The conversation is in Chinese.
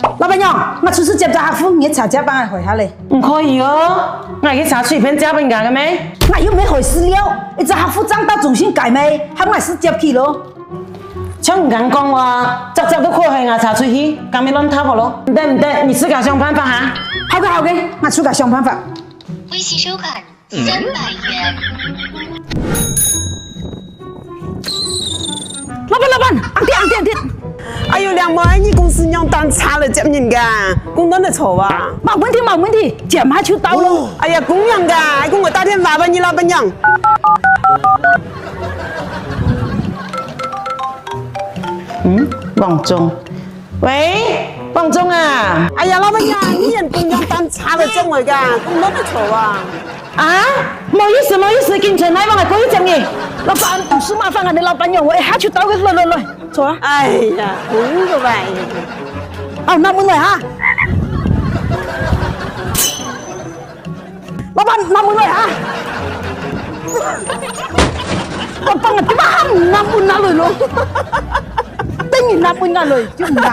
老板娘，我出去接家客户，你查加班还回下来。唔可以哦，我去查水片加班干嘅咩？我又没回资料，一只客户账到中心改没，还我是接去咯。像唔敢讲话，直接都可以我查出去，咁咪乱套咯。唔得唔得，你自己想办法哈。好嘅好嘅，我自己想办法。微信收款300元。老板，按点。哎呦，梁妹，你公司娘单差了接人噶，公端的错啊？冇问题，接马就到咯。哎呀，公娘噶，还跟我打电话吧，你老板娘。王总，喂，王总啊，哎呀，老板娘，你人公娘单差了接我噶，公端的错啊？啊，唔好意思，警察来我来过去接你。老板，不是麻烦俺的老板娘，我一下就到嘅，来，坐啊。哎呀，公个呗。哦，拿门来哈。老板，拿门来哈。老板啊，點解唔拿門拿來咯？等於拿門拿來，就唔拿。